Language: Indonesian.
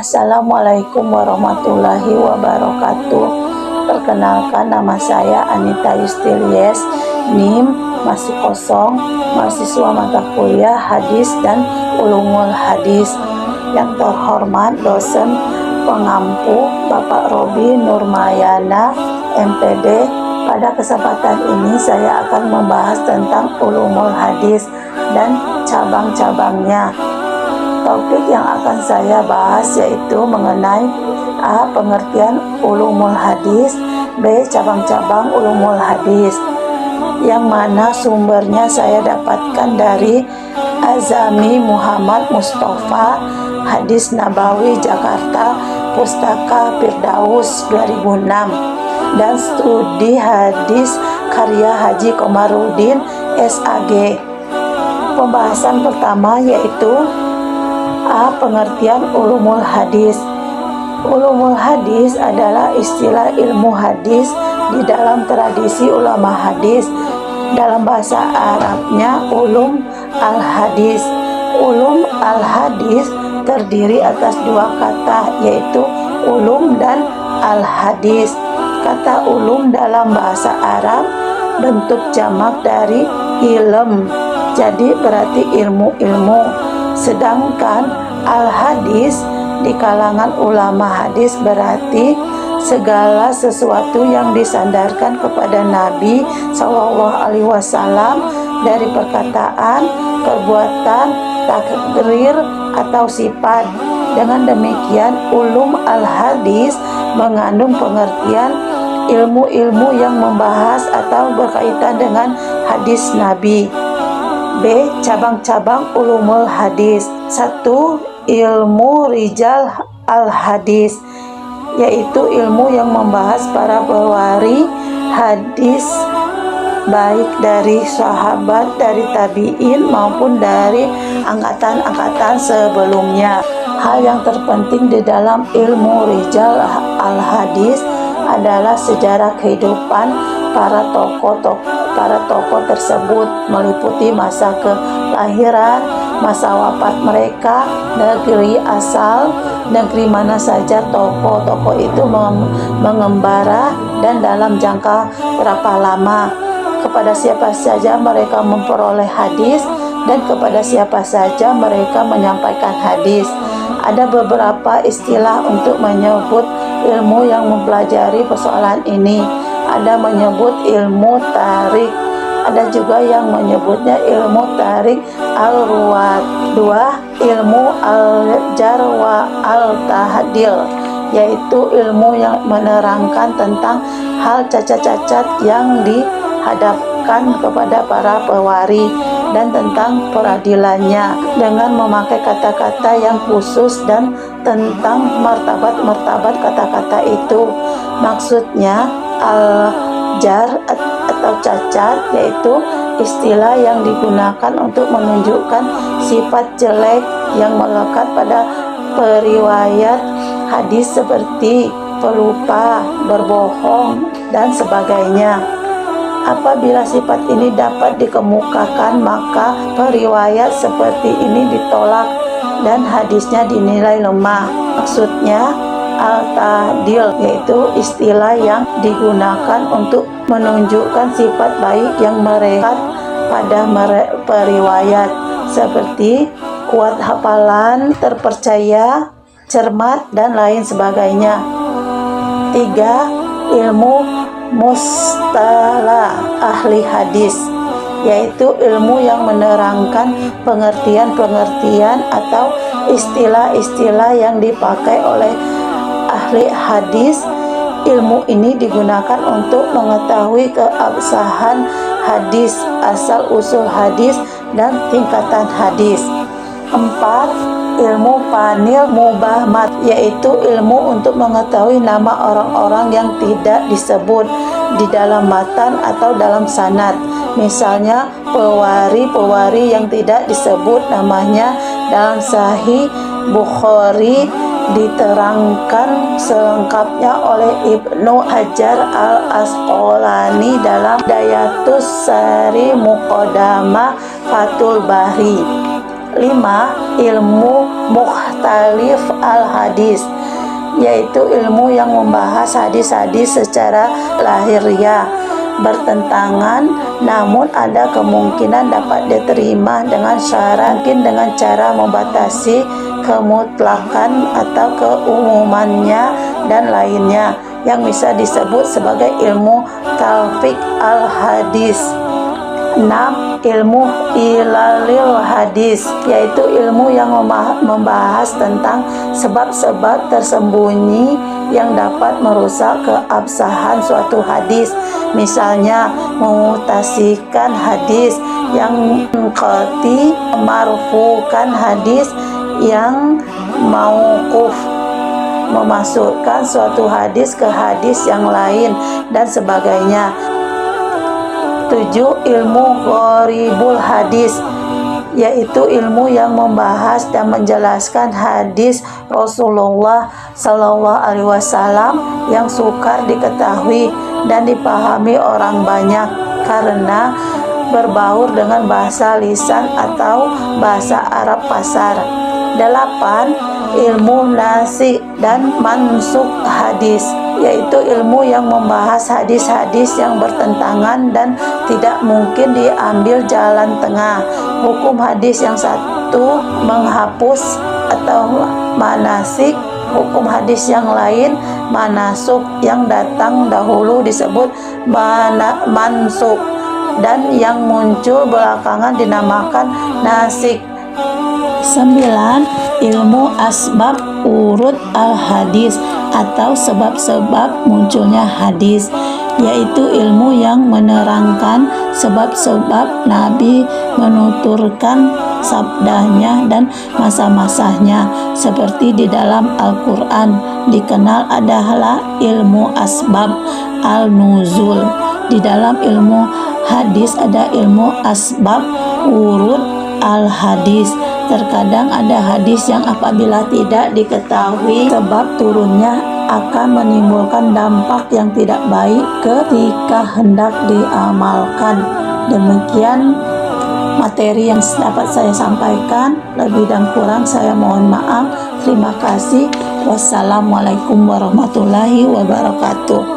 Assalamualaikum warahmatullahi wabarakatuh. Perkenalkan, nama saya Anita Yustilies, NIM masih kosong, mahasiswa mata kuliah Hadis dan Ulumul Hadis. Yang terhormat dosen pengampu Bapak Robi Nurmayana, MPD. Pada kesempatan ini saya akan membahas tentang Ulumul Hadis dan cabang-cabangnya. Topik yang akan saya bahas yaitu mengenai A. Pengertian Ulumul Hadis, B. Cabang-cabang Ulumul Hadis, yang mana sumbernya saya dapatkan dari Azami Muhammad Mustafa, Hadis Nabawi Jakarta, Pustaka Firdaus 2006, dan Studi Hadis karya Haji Komarudin SAG. Pembahasan pertama yaitu A. Pengertian Ulumul Hadis. Ulumul Hadis adalah istilah ilmu hadis di dalam tradisi ulama hadis. Dalam bahasa Arabnya ulum al-hadis. Ulum al-hadis terdiri atas dua kata, yaitu ulum dan al-hadis. Kata ulum dalam bahasa Arab bentuk jamak dari ilm, jadi berarti ilmu-ilmu. Sedangkan al-hadis di kalangan ulama hadis berarti segala sesuatu yang disandarkan kepada Nabi SAW dari perkataan, perbuatan, takrir atau sifat. Dengan demikian, ulum al-hadis mengandung pengertian ilmu-ilmu yang membahas atau berkaitan dengan hadis Nabi. B. Cabang-cabang Ulumul Hadis. 1. Ilmu Rijal al-Hadis, yaitu ilmu yang membahas para pewari hadis, baik dari sahabat, dari tabi'in maupun dari angkatan-angkatan sebelumnya. Hal yang terpenting di dalam ilmu Rijal al-Hadis adalah sejarah kehidupan para tokoh tersebut, meliputi masa kelahiran, masa wafat mereka, negeri asal, negeri mana saja tokoh-tokoh itu mengembara, dan dalam jangka berapa lama, kepada siapa saja mereka memperoleh hadis, dan kepada siapa saja mereka menyampaikan hadis. Ada beberapa istilah untuk menyebut ilmu yang mempelajari persoalan ini. Ada menyebut ilmu tarik, ada juga yang menyebutnya ilmu tarik al-ruwat. 2. Ilmu al-jar wa al-tahdil, yaitu ilmu yang menerangkan tentang hal cacat-cacat yang dihadapkan kepada para pewari dan tentang peradilannya dengan memakai kata-kata yang khusus dan tentang martabat-martabat kata-kata itu. Maksudnya al-jar atau cacat yaitu istilah yang digunakan untuk menunjukkan sifat jelek yang melekat pada periwayat hadis seperti pelupa, berbohong, dan sebagainya. Apabila sifat ini dapat dikemukakan, maka periwayat seperti ini ditolak dan hadisnya dinilai lemah. Maksudnya al-ta'dil, yaitu istilah yang digunakan untuk menunjukkan sifat baik yang melekat pada periwayat seperti kuat hafalan, terpercaya, cermat, dan lain sebagainya. 3. Ilmu mustalah ahli hadis, yaitu ilmu yang menerangkan pengertian-pengertian atau istilah-istilah yang dipakai oleh ahli hadis. Ilmu ini digunakan untuk mengetahui keabsahan hadis, asal-usul hadis, dan tingkatan hadis. 4. Ilmu panil mubahamat, yaitu ilmu untuk mengetahui nama orang-orang yang tidak disebut di dalam matan atau dalam sanad. Misalnya pewari-pewari yang tidak disebut namanya dalam Sahih Bukhari diterangkan selengkapnya oleh Ibnu Hajar al-Asqalani dalam Dayatus Sari Muqaddamah Fathul Bari. 5. Ilmu muhtalah mukhtalif al-hadis, yaitu ilmu yang membahas hadis-hadis secara lahiriah bertentangan, namun ada kemungkinan dapat diterima dengan syarat, mungkin dengan cara membatasi kemutlakan atau keumumannya dan lainnya, yang bisa disebut sebagai ilmu talfiq al-hadis. 6. Ilmu ilalil hadis, yaitu ilmu yang membahas tentang sebab-sebab tersembunyi yang dapat merusak keabsahan suatu hadis. Misalnya memutasikan hadis yang qati, marfukan hadis yang mauquf, memasukkan suatu hadis ke hadis yang lain, dan sebagainya. 7. Ilmu gharibul hadis, yaitu ilmu yang membahas dan menjelaskan hadis Rasulullah SAW yang sukar diketahui dan dipahami orang banyak karena berbaur dengan bahasa lisan atau bahasa Arab pasar. 8. Ilmu nasikh dan mansukh hadis, yaitu ilmu yang membahas hadis-hadis yang bertentangan dan tidak mungkin diambil jalan tengah. Hukum hadis yang satu menghapus atau manasik, hukum hadis yang lain manasuk, yang datang dahulu disebut mansuk dan yang muncul belakangan dinamakan nasik. 9. Ilmu asbab urut al-hadis atau sebab-sebab munculnya hadis, yaitu ilmu yang menerangkan sebab-sebab Nabi menuturkan sabdanya dan masa-masanya, seperti di dalam Al-Quran dikenal adalah ilmu asbab al-nuzul. Di dalam ilmu hadis ada ilmu asbab urut al-hadis. Terkadang ada hadis yang apabila tidak diketahui sebab turunnya akan menimbulkan dampak yang tidak baik ketika hendak diamalkan. Demikian materi yang dapat saya sampaikan, lebih dan kurang saya mohon maaf. Terima kasih. Wassalamualaikum warahmatullahi wabarakatuh.